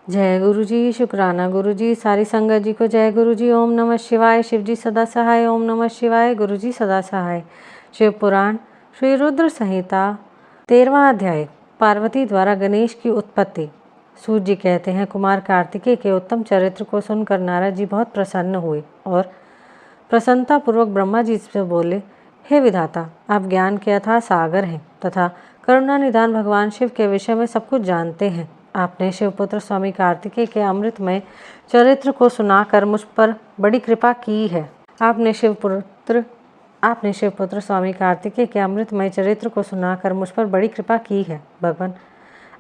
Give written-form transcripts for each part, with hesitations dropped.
जय गुरु जी, शुक्राना गुरु जी, सारी संगत जी को जय गुरु जी। ओम नमः शिवाय। शिव जी सदा सहाय। ओम नमः शिवाय। गुरु जी सदा सहाय। शिव पुराण श्री रुद्र संहिता 13वां अध्याय। पार्वती द्वारा गणेश की उत्पत्ति। सूत जी कहते हैं, कुमार कार्तिकेय के उत्तम चरित्र को सुनकर नारद जी बहुत प्रसन्न हुए और प्रसन्नता पूर्वक ब्रह्मा जी से बोले, हे विधाता, आप ज्ञान के अथाह सागर हैं तथा करुणा निधान भगवान शिव के विषय में सब कुछ जानते हैं। आपने शिवपुत्र स्वामी कार्तिकेय के अमृतमय चरित्र को सुनाकर मुझ पर बड़ी कृपा की है। आपने शिवपुत्र स्वामी कार्तिकेय के अमृतमय चरित्र को सुनाकर मुझ पर बड़ी कृपा की है। भगवान,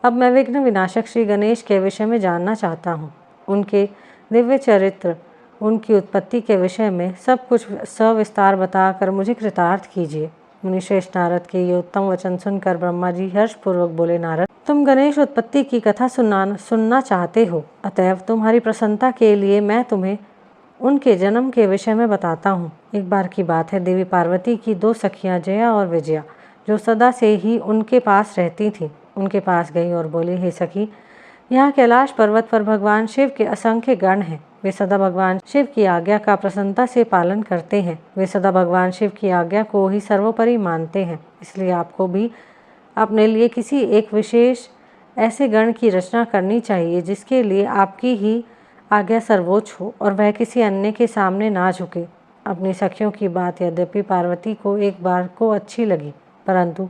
अब मैं विघ्न विनाशक श्री गणेश के विषय में जानना चाहता हूँ। उनके दिव्य चरित्र, उनकी उत्पत्ति के विषय में सब कुछ सविस्तार बताकर मुझे कृतार्थ कीजिए। मुनिश्रेष्ठ नारद के ये उत्तम वचन सुनकर ब्रह्मा जी हर्षपूर्वक बोले, नारद, तुम गणेश उत्पत्ति की कथा सुनना चाहते हो, अतएव तुम्हारी प्रसन्नता के लिए मैं तुम्हें उनके जन्म के विषय में बताता हूँ। एक बार की बात है, देवी पार्वती की 2 सखियाँ जया और विजया, जो सदा से ही उनके पास रहती थीं, उनके पास गई और बोली, हे सखी, यहाँ कैलाश पर्वत पर भगवान शिव के असंख्य गण हैं। वे सदा भगवान शिव की आज्ञा का प्रसन्नता से पालन करते हैं। वे सदा भगवान शिव की आज्ञा को ही सर्वोपरि मानते हैं। इसलिए आपको भी अपने लिए किसी एक विशेष ऐसे गण की रचना करनी चाहिए जिसके लिए आपकी ही आज्ञा सर्वोच्च हो और वह किसी अन्य के सामने ना झुके। अपनी सखियों की बात यद्यपि पार्वती को एक बार को अच्छी लगी, परंतु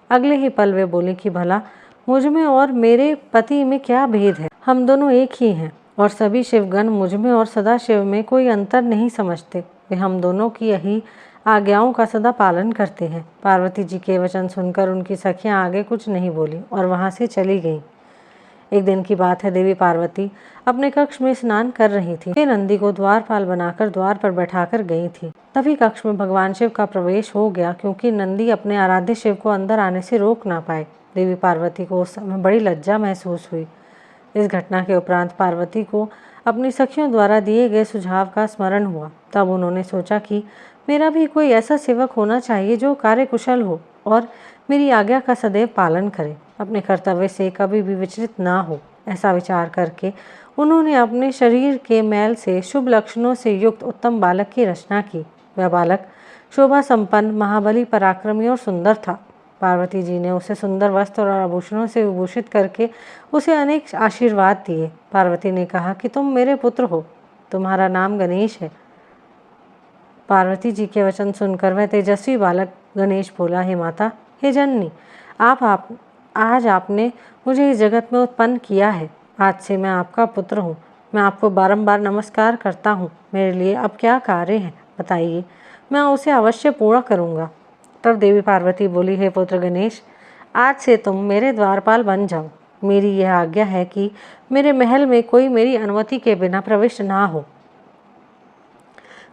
अगले ही पल वे बोली कि भला मुझ में और मेरे पति में क्या भेद है? हम दोनों एक ही हैं और सभी शिवगण मुझ में और सदाशिव में कोई अंतर नहीं समझते। वे हम दोनों की यही आज्ञाओं का सदा पालन करते हैं। पार्वती जी के वचन सुनकर उनकी सखियां आगे कुछ नहीं बोली और वहां से चली गईं। एक दिन की बात है, देवी पार्वती अपने कक्ष में स्नान कर रही थी। वे नंदी को द्वारपाल बनाकर द्वार पर बैठाकर गई थी। तभी कक्ष में भगवान शिव का प्रवेश हो गया, क्योंकि नंदी अपने आराध्य शिव को अंदर आने से रोक ना पाए। देवी पार्वती को उस समय बड़ी लज्जा महसूस हुई। इस घटना के उपरांत पार्वती को अपनी सखियों द्वारा दिए गए सुझाव का स्मरण हुआ। तब उन्होंने सोचा कि मेरा भी कोई ऐसा सेवक होना चाहिए जो कार्यकुशल हो और मेरी आज्ञा का सदैव पालन करे, अपने कर्तव्य से कभी भी विचलित ना हो। ऐसा विचार करके उन्होंने अपने शरीर के मैल से शुभ लक्षणों से युक्त उत्तम बालक की रचना की। वह बालक शोभा संपन्न, महाबली, पराक्रमी और सुंदर था। पार्वती जी ने उसे सुंदर वस्त्र और आभूषणों से विभूषित करके उसे अनेक आशीर्वाद दिए। पार्वती ने कहा कि तुम मेरे पुत्र हो, तुम्हारा नाम गणेश है। पार्वती जी के वचन सुनकर वह तेजस्वी बालक गणेश बोला, हे माता, हे जननी, आज आपने मुझे इस जगत में उत्पन्न किया है। आज से मैं आपका पुत्र हूँ। मैं आपको बारंबार नमस्कार करता हूँ। मेरे लिए अब क्या कार्य है बताइए, मैं उसे अवश्य पूर्ण करूँगा। तब देवी पार्वती बोली, हे पुत्र गणेश, आज से तुम मेरे द्वारपाल बन जाओ। मेरी यह आज्ञा है कि मेरे महल में कोई मेरी अनुमति के बिना प्रविष्ट ना हो।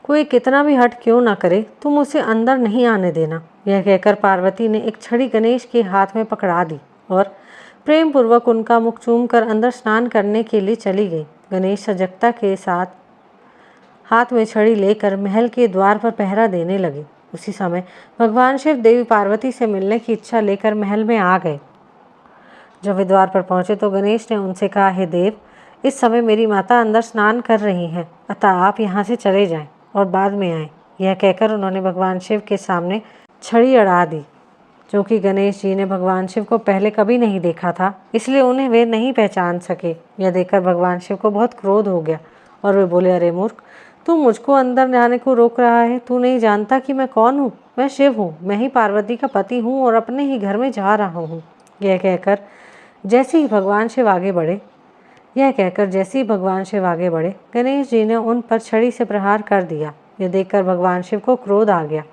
कोई कितना भी हट क्यों ना करे, तुम उसे अंदर नहीं आने देना। यह कहकर पार्वती ने एक छड़ी गणेश के हाथ में पकड़ा दी और प्रेम पूर्वक उनका मुख चूम कर अंदर स्नान करने के लिए चली गई। गणेश सजगता के साथ हाथ में छड़ी लेकर महल के द्वार पर पहरा देने लगे। उसी समय भगवान शिव देवी पार्वती से मिलने की इच्छा लेकर महल में आ गए। जब वे द्वार पर पहुंचे तो गणेश ने उनसे कहा, हे देव, इस समय मेरी माता अंदर स्नान कर रही हैं, अतः आप यहाँ से चले जाएं और बाद में आएं। यह कहकर उन्होंने भगवान शिव के सामने छड़ी अड़ा दी। क्योंकि गणेश जी ने भगवान शिव को पहले कभी नहीं देखा था, इसलिए उन्हें वे नहीं पहचान सके। यह देखकर भगवान शिव को बहुत क्रोध हो गया और वे बोले, अरे मूर्ख, तू मुझको अंदर जाने को रोक रहा है। तू नहीं जानता कि मैं कौन हूँ? मैं शिव हूँ। मैं ही पार्वती का पति हूँ और अपने ही घर में जा रहा हूँ। यह कहकर जैसे ही भगवान शिव आगे बढ़े गणेश जी ने उन पर छड़ी से प्रहार कर दिया। यह देखकर भगवान शिव को क्रोध आ गया।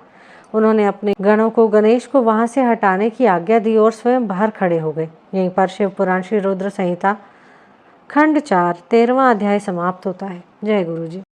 उन्होंने अपने गणों को गणेश को वहां से हटाने की आज्ञा दी और स्वयं बाहर खड़े हो गए। यहीं पर शिव पुराण श्री रुद्र संहिता खंड 4 13वां अध्याय समाप्त होता है। जय गुरु जी।